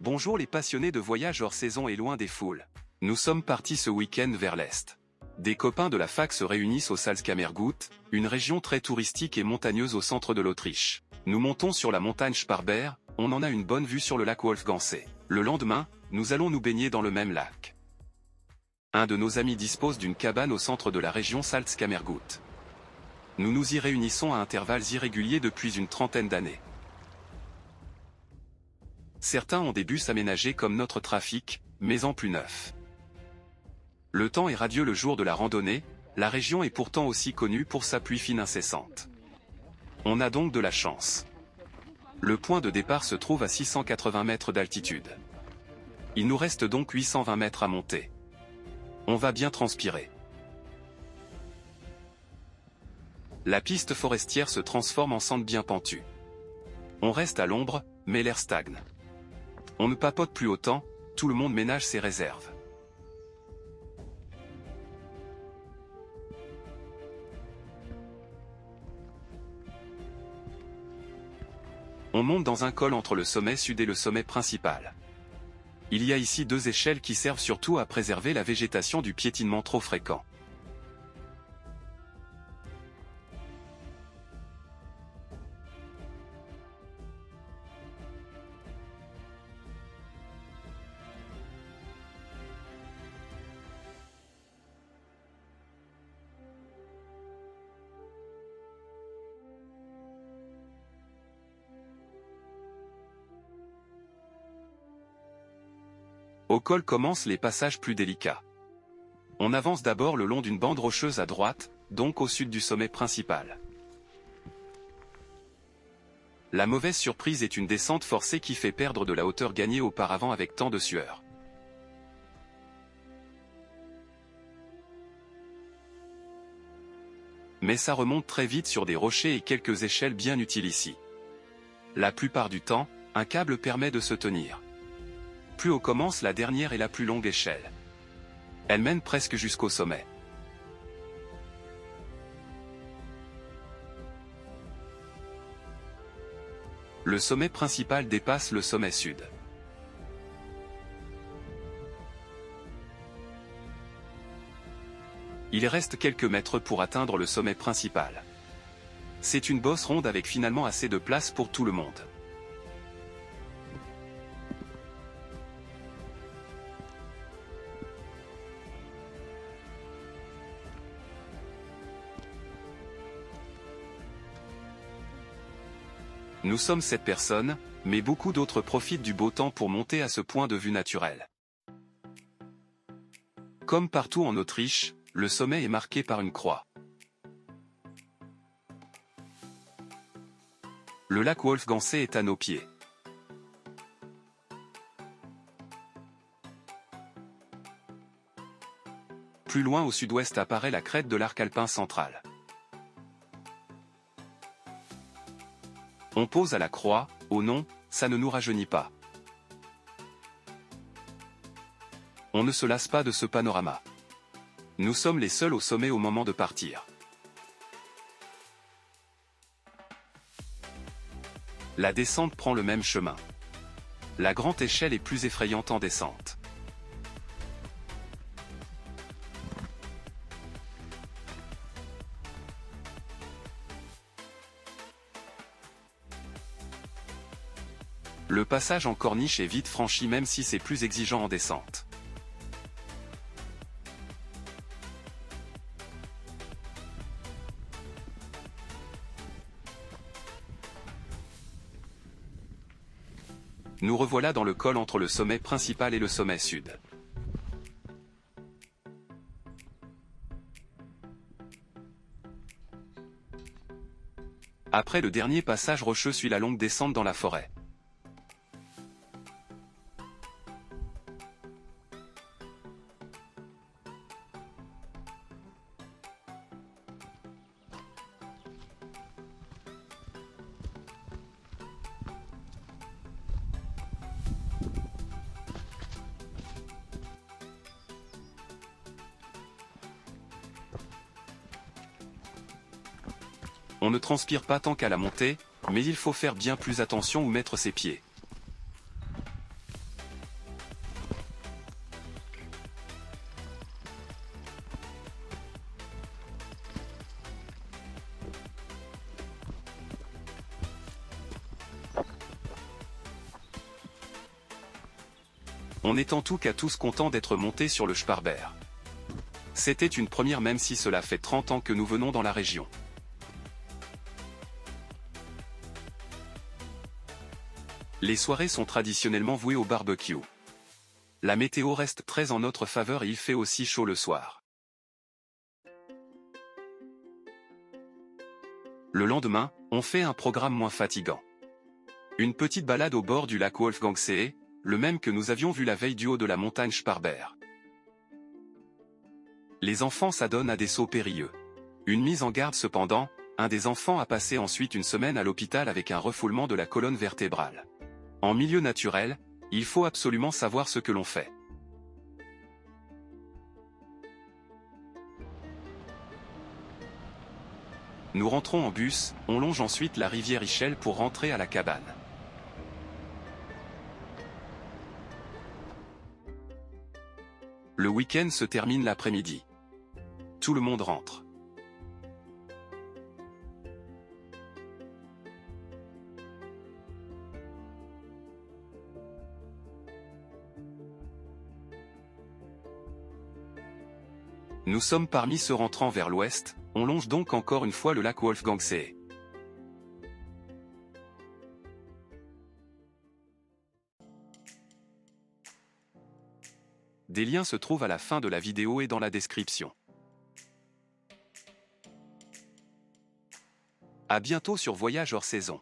Bonjour les passionnés de voyage hors saison et loin des foules. Nous sommes partis ce week-end vers l'est. Des copains de la fac se réunissent au Salzkammergut, une région très touristique et montagneuse au centre de l'Autriche. Nous montons sur la montagne Sparber, on en a une bonne vue sur le lac Wolfgansee. Le lendemain, nous allons nous baigner dans le même lac. Un de nos amis dispose d'une cabane au centre de la région Salzkammergut. Nous nous y réunissons à intervalles irréguliers depuis une trentaine d'années. Certains ont des bus aménagés comme notre trafic, mais en plus neuf. Le temps est radieux le jour de la randonnée, la région est pourtant aussi connue pour sa pluie fine incessante. On a donc de la chance. Le point de départ se trouve à 680 mètres d'altitude. Il nous reste donc 820 mètres à monter. On va bien transpirer. La piste forestière se transforme en sente bien pentue. On reste à l'ombre, mais l'air stagne. On ne papote plus autant, tout le monde ménage ses réserves. On monte dans un col entre le sommet sud et le sommet principal. Il y a ici deux échelles qui servent surtout à préserver la végétation du piétinement trop fréquent. Au col commencent les passages plus délicats. On avance d'abord le long d'une bande rocheuse à droite, donc au sud du sommet principal. La mauvaise surprise est une descente forcée qui fait perdre de la hauteur gagnée auparavant avec tant de sueur. Mais ça remonte très vite sur des rochers et quelques échelles bien utiles ici. La plupart du temps, un câble permet de se tenir. Plus haut commence la dernière et la plus longue échelle. Elle mène presque jusqu'au sommet. Le sommet principal dépasse le sommet sud. Il reste quelques mètres pour atteindre le sommet principal. C'est une bosse ronde avec finalement assez de place pour tout le monde. Nous sommes 7 personnes, mais beaucoup d'autres profitent du beau temps pour monter à ce point de vue naturel. Comme partout en Autriche, le sommet est marqué par une croix. Le lac Wolfgansee est à nos pieds. Plus loin au sud-ouest apparaît la crête de l'arc alpin central. On pose à la croix, oh non, ça ne nous rajeunit pas. On ne se lasse pas de ce panorama. Nous sommes les seuls au sommet au moment de partir. La descente prend le même chemin. La grande échelle est plus effrayante en descente. Le passage en corniche est vite franchi même si c'est plus exigeant en descente. Nous revoilà dans le col entre le sommet principal et le sommet sud. Après le dernier passage rocheux suit la longue descente dans la forêt. On ne transpire pas tant qu'à la montée, mais il faut faire bien plus attention où mettre ses pieds. On est en tout cas tous contents d'être montés sur le Sparber. C'était une première même si cela fait 30 ans que nous venons dans la région. Les soirées sont traditionnellement vouées au barbecue. La météo reste très en notre faveur et il fait aussi chaud le soir. Le lendemain, on fait un programme moins fatigant. Une petite balade au bord du lac Wolfgangsee, le même que nous avions vu la veille du haut de la montagne Sparber. Les enfants s'adonnent à des sauts périlleux. Une mise en garde cependant, un des enfants a passé ensuite une semaine à l'hôpital avec un refoulement de la colonne vertébrale. En milieu naturel, il faut absolument savoir ce que l'on fait. Nous rentrons en bus, on longe ensuite la rivière Ischel pour rentrer à la cabane. Le week-end se termine l'après-midi. Tout le monde rentre. Nous sommes parmi ceux rentrant vers l'ouest, on longe donc encore une fois le lac Wolfgangsee. Des liens se trouvent à la fin de la vidéo et dans la description. À bientôt sur Voyage hors saison.